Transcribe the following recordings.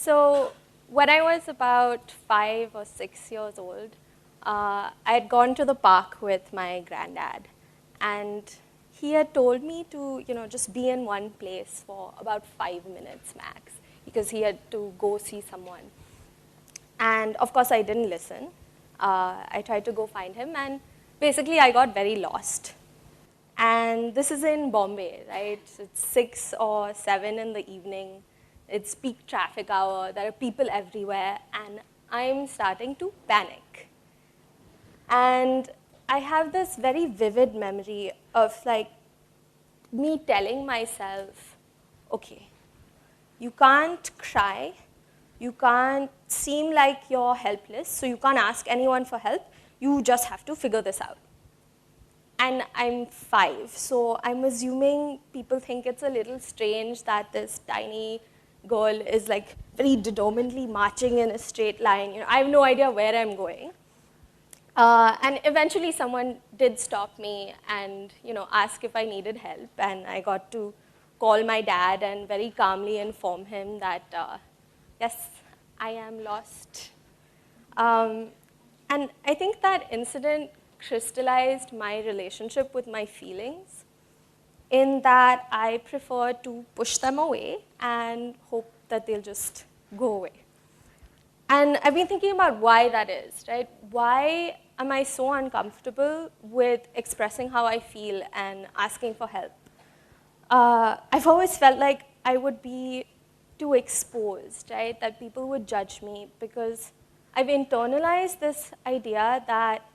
So when I was about 5 or 6 years old, I had gone to the park with my granddad, and he had told me to, just be in one place for about 5 minutes max, because he had to go see someone. And of course, I didn't listen. I tried to go find him, and basically, I got very lost. And this is in Bombay, right? It's 6 or 7 in the evening. It's peak traffic hour. There are people everywhere, and I'm starting to panic. And I have this very vivid memory of me telling myself, okay, you can't cry, you can't seem like you're helpless, so you can't ask anyone for help, you just have to figure this out. And I'm 5, so I'm assuming people think it's a little strange that this tiny girl is very determinedly marching in a straight line. I have no idea where I'm going. And eventually someone did stop me and ask if I needed help, and I got to call my dad and very calmly inform him that, yes, I am lost. And I think that incident crystallized my relationship with my feelings, in that I prefer to push them away and hope that they'll just go away. And I've been thinking about why that is, right? Why am I so uncomfortable with expressing how I feel and asking for help? I've always felt like I would be too exposed, right? That people would judge me, because I've internalized this idea that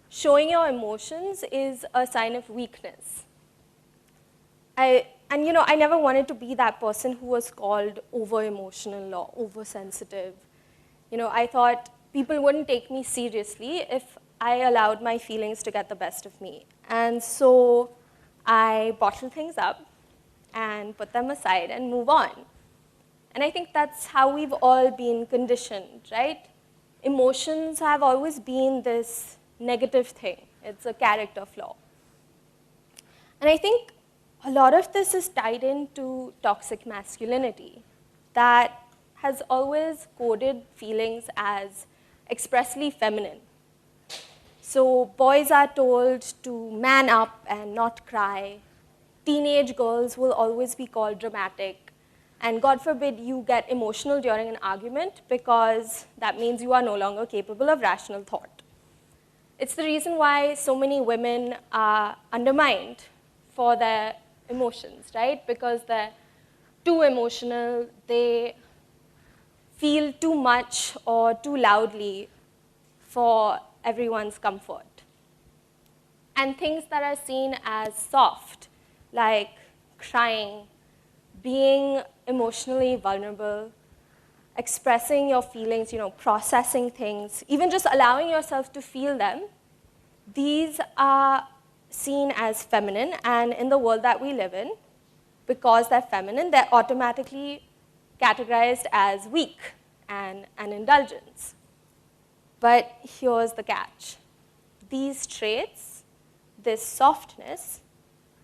showing your emotions is a sign of weakness. I never wanted to be that person who was called over-emotional or oversensitive. I thought people wouldn't take me seriously if I allowed my feelings to get the best of me. And so I bottle things up and put them aside and move on. And I think that's how we've all been conditioned, right? Emotions have always been this negative thing. It's a character flaw. And I think a lot of this is tied into toxic masculinity that has always coded feelings as expressly feminine. So boys are told to man up and not cry. Teenage girls will always be called dramatic. And God forbid you get emotional during an argument, because that means you are no longer capable of rational thought. It's the reason why so many women are undermined for their emotions, right? Because they're too emotional, they feel too much or too loudly for everyone's comfort. And things that are seen as soft, like crying, being emotionally vulnerable, expressing your feelings, processing things, even just allowing yourself to feel them, these are seen as feminine, and in the world that we live in, because they're feminine, they're automatically categorized as weak and an indulgence. But here's the catch. These traits, this softness,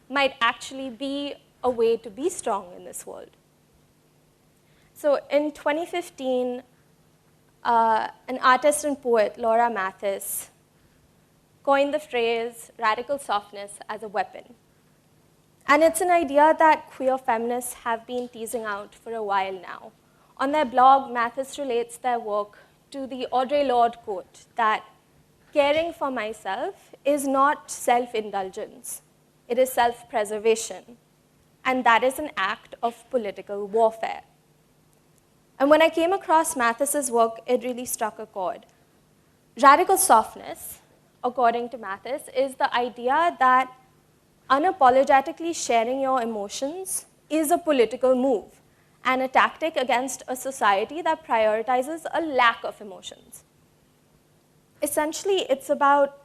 might actually be a way to be strong in this world. So in 2015, an artist and poet, Laura Mathis, coined the phrase radical softness as a weapon. And it's an idea that queer feminists have been teasing out for a while now. On their blog, Mathis relates their work to the Audre Lorde quote that caring for myself is not self-indulgence, it is self-preservation. And that is an act of political warfare. And when I came across Mathis's work, it really struck a chord. Radical softness, according to Mathis, is the idea that unapologetically sharing your emotions is a political move and a tactic against a society that prioritizes a lack of emotions. Essentially, it's about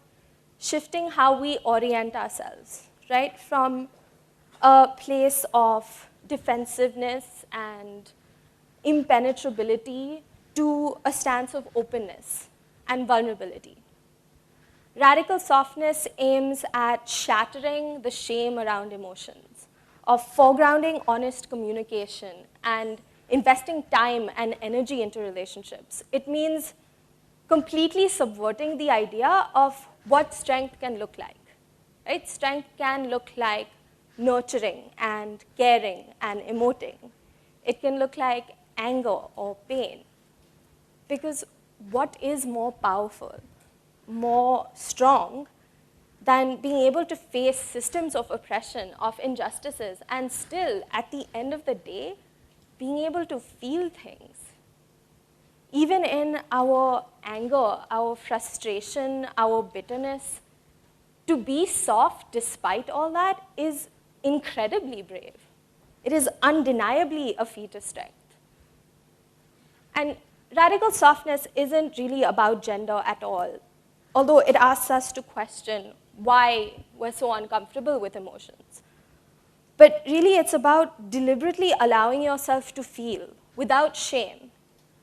shifting how we orient ourselves, right? From a place of defensiveness and impenetrability to a stance of openness and vulnerability. Radical softness aims at shattering the shame around emotions, of foregrounding honest communication, and investing time and energy into relationships. It means completely subverting the idea of what strength can look like. Right? Strength can look like nurturing and caring and emoting. It can look like anger or pain. Because what is more powerful, more strong, than being able to face systems of oppression, of injustices, and still, at the end of the day, being able to feel things? Even in our anger, our frustration, our bitterness, to be soft despite all that is incredibly brave. It is undeniably a feat of strength. And radical softness isn't really about gender at all, although it asks us to question why we're so uncomfortable with emotions. But really, it's about deliberately allowing yourself to feel without shame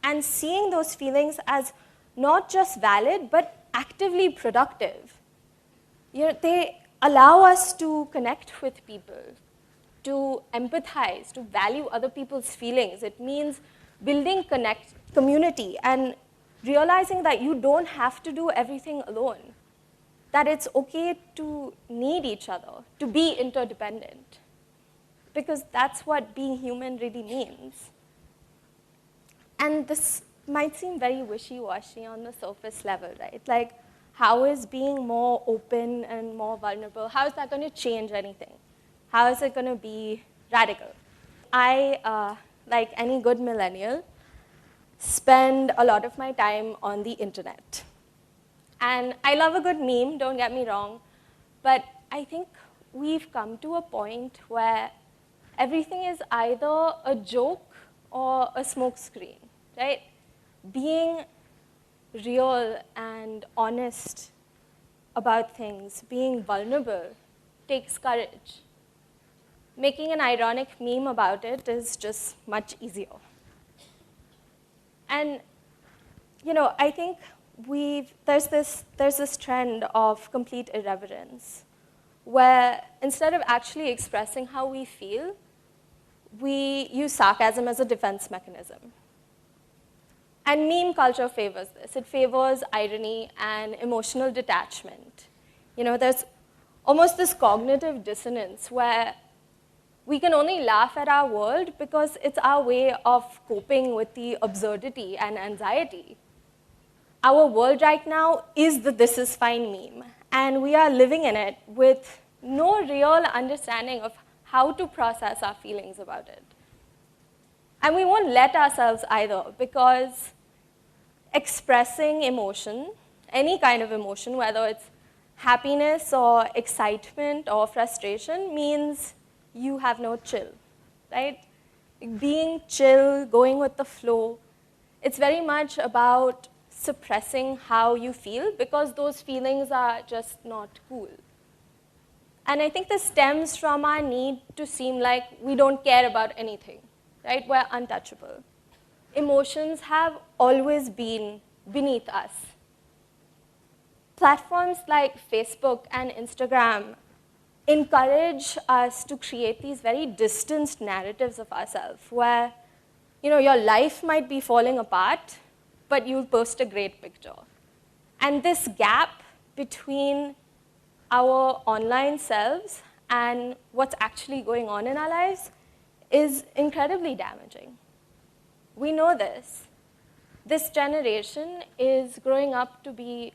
and seeing those feelings as not just valid, but actively productive. They allow us to connect with people, to empathize, to value other people's feelings. It means building community and realizing that you don't have to do everything alone, that it's okay to need each other, to be interdependent, because that's what being human really means. And this might seem very wishy-washy on the surface level, right? Like, how is being more open and more vulnerable, how is that going to change anything? How is it going to be radical? I, like any good millennial, spend a lot of my time on the internet. And I love a good meme, don't get me wrong, but I think we've come to a point where everything is either a joke or a smokescreen, right? Being real and honest about things, being vulnerable, takes courage. Making an ironic meme about it is just much easier. And I think there's this trend of complete irreverence, where instead of actually expressing how we feel, we use sarcasm as a defense mechanism. And meme culture favors this. It favors irony and emotional detachment. There's almost this cognitive dissonance where we can only laugh at our world because it's our way of coping with the absurdity and anxiety. Our world right now is the "this is fine" meme, and we are living in it with no real understanding of how to process our feelings about it. And we won't let ourselves either, because expressing emotion, any kind of emotion, whether it's happiness or excitement or frustration, means you have no chill, right? Being chill, going with the flow, it's very much about suppressing how you feel because those feelings are just not cool. And I think this stems from our need to seem like we don't care about anything, right? We're untouchable. Emotions have always been beneath us. Platforms like Facebook and Instagram encourage us to create these very distanced narratives of ourselves where, your life might be falling apart, but you'll post a great picture. And this gap between our online selves and what's actually going on in our lives is incredibly damaging. We know this. This generation is growing up to be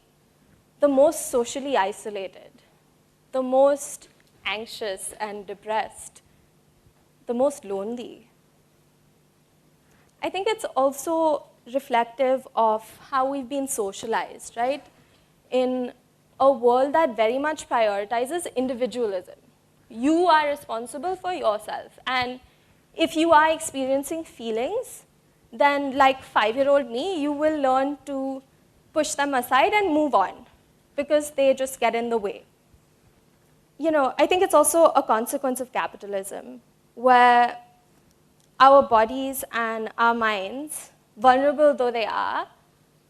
the most socially isolated, the most anxious and depressed, the most lonely. I think it's also reflective of how we've been socialized, right? In a world that very much prioritizes individualism. You are responsible for yourself. And if you are experiencing feelings, then like 5-year-old me, you will learn to push them aside and move on because they just get in the way. I think it's also a consequence of capitalism, where our bodies and our minds, vulnerable though they are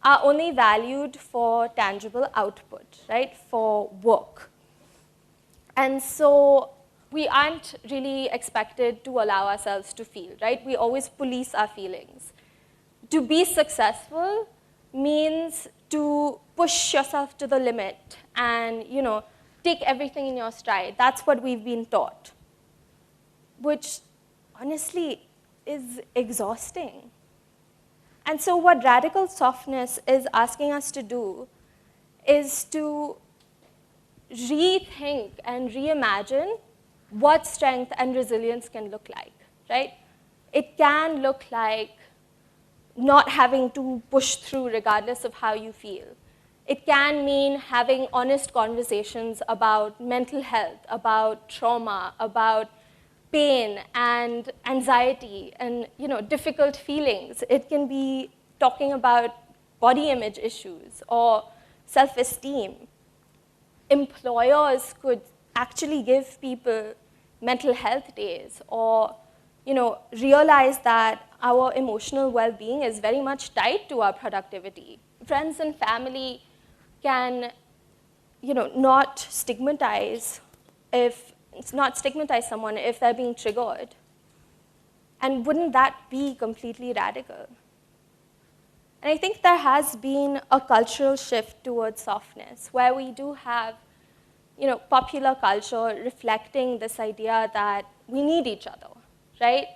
only valued for tangible output, right? For work. And so we aren't really expected to allow ourselves to feel, right? We always police our feelings. To be successful means to push yourself to the limit and, take everything in your stride. That's what we've been taught, which honestly is exhausting. And so what radical softness is asking us to do is to rethink and reimagine what strength and resilience can look like, right? It can look like not having to push through regardless of how you feel. It can mean having honest conversations about mental health, about trauma, about pain and anxiety and difficult feelings. It can be talking about body image issues or self-esteem. Employers could actually give people mental health days or realize that our emotional well-being is very much tied to our productivity. Friends and family can not stigmatize someone if they're being triggered. And wouldn't that be completely radical? And I think there has been a cultural shift towards softness, where we do have popular culture reflecting this idea that we need each other, right?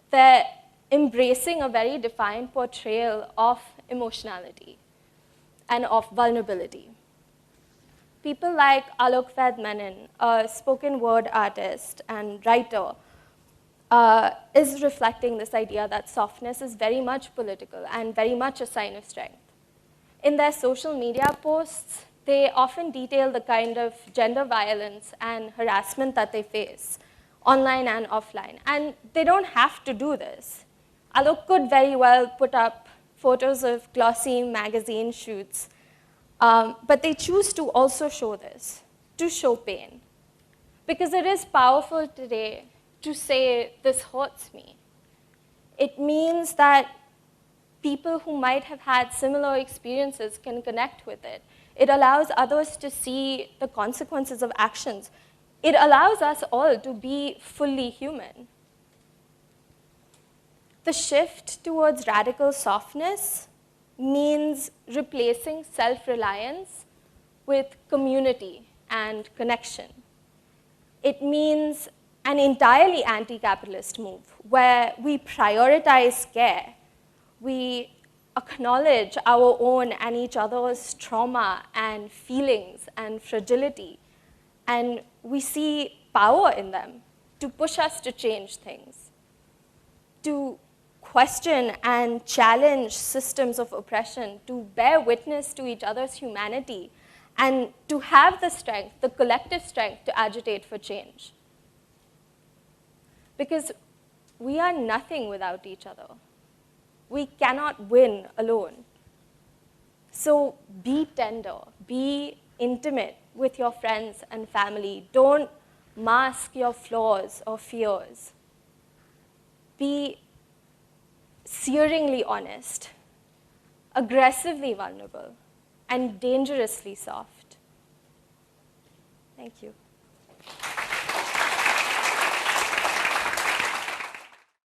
They're embracing a very defined portrayal of emotionality and of vulnerability. People like Alok Ved Menon, a spoken word artist and writer, is reflecting this idea that softness is very much political and very much a sign of strength. In their social media posts, they often detail the kind of gender violence and harassment that they face, online and offline. And they don't have to do this. Alok could very well put up photos of glossy magazine shoots, but they choose to also show this, to show pain. Because it is powerful today to say, this hurts me. It means that people who might have had similar experiences can connect with it. It allows others to see the consequences of actions. It allows us all to be fully human. The shift towards radical softness means replacing self-reliance with community and connection. It means an entirely anti-capitalist move where we prioritize care. We acknowledge our own and each other's trauma and feelings and fragility. And we see power in them to push us to change things, to question and challenge systems of oppression, to bear witness to each other's humanity, and to have the strength, the collective strength, to agitate for change. Because we are nothing without each other. We cannot win alone. So be tender, be intimate with your friends and family. Don't mask your flaws or fears. Be searingly honest, aggressively vulnerable, and dangerously soft. Thank you.